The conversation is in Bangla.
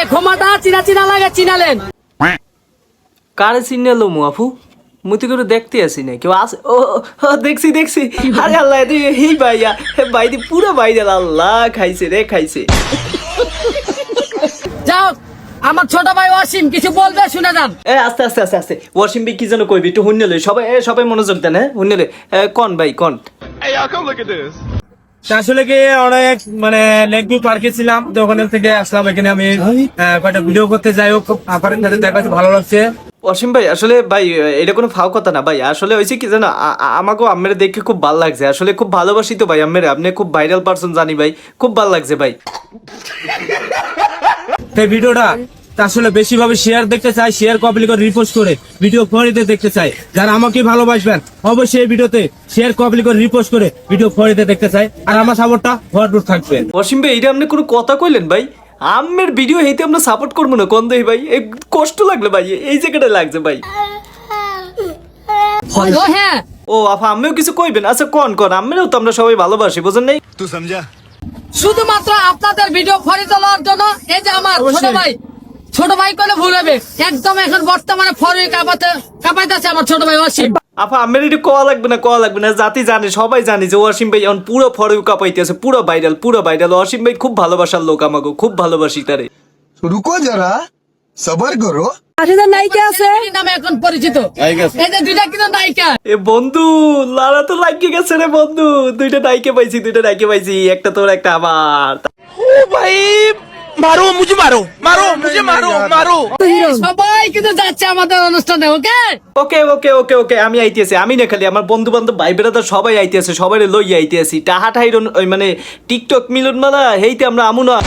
ক্ষমাটা চিনা চিনা লাগে চিনালেন কারে চিনালো মু আপু মুই তো করে দেখতে আসি না কেউ আছে ও ও, দেখছি দেখছি আরে আল্লাহ এই ভাইয়া ভাইদি পুরো ভাইরাল আল্লাহ খাইছে রে খাইছে যাও আমার ছোট ভাই অসীম কিছু বলবে শুনে যান। এ আস্তে আস্তে আস্তে আস্তে ওয়াসিম ভাই কি যেন কইবি একটু হুন্নেলে সবাই সবাই মনোযোগ দেন হ্যাঁ হুন্নেলে কোন ভাই কোন আসলে কি অনেক মানে লেকভিউ পার্কে ছিলাম তো ওখানে থেকে আসলাম এখানে আমি কয়েকটা ভিডিও করতে যাই হোক আপনাদের সাথে দেখা ভালো লাগছে। অসীম ভাই আসলে ভাই এটা কোনো ফাও কথা না ভাই আসলে হয়েছে কি জানো আমাকেও আম্মের দেখে খুব ভালো লাগছে আসলে খুব ভালোবাসি তো ভাই আম্মের আপনি খুব ভাইরাল পারসন জানি ভাই খুব ভালো লাগছে ভাই এই ভিডিওটা আসলে বেশি ভাবে শেয়ার দেখতে চাই শেয়ার কপি করে রিপোস্ট করে ভিডিও ফরিতে দেখতে চাই যারা আমাকে ভালোবাসবেন অবশ্যই এই ভিডিওতে শেয়ার কপি করে রিপোস্ট করে ভিডিও ফরিতে দেখতে চাই আর আমার সাপোর্টটা ভরপুর থাকবে। অসীম ভাই এটা আপনি কোনো কথা কইলেন ভাই আম্মের ভিডিও হেইতে আমরা সাপোর্ট করবো না কোন দেই ভাই কষ্ট লাগলো ভাই এই জায়গাটা লাগছে ভাই ও হ্যাঁ ও আপা আম্মেও কিছু কইবেন আচ্ছা কোন কোন আম্মেরও তো আমরা সবাই ভালোবাসি বুঝেন নাই तू समझा শুধুমাত্র আপনাদের ভিডিও ফরি তোলার জন্য এই যে আমার ছোট ভাই করে ভুল হবে একদম এখন বর্তমানে ফরি কাঁপাইতেছে আমার ছোট ভাই অসীম। আপা আম্মের এটা কোয়া লাগবে না জাতি জানে সবাই জানে যে অসীম ভাই এখন পুরো ফরেও কাঁপাইতেছে পুরো ভাইরাল অসীম ভাই খুব ভালোবাসার লোক আমাকে খুব ভালোবাসি তারে रुको जरा सबर करो আসলে নায়িকা আছে নামে এখন পরিচিত এই যে দুইটা কিন্তু নায়িকা এ বন্ধু লারা তো লাগিয়ে গেছে রে বন্ধু দুইটা নায়িকা পাইছি একটা তোর একটা আমার সবাই কিন্তু যাচ্ছে আমাদের অনুষ্ঠানে ওকে ওকে আমি আইতেছি আমি না খালি আমার বন্ধু বান্ধব ভাই বেড়াদার সবাই আইতেছে সবাই লই আইতেছি টাহা ঠাইরন ওই মানে টিকটক মিলন মালা হেইতে আমরা আমু না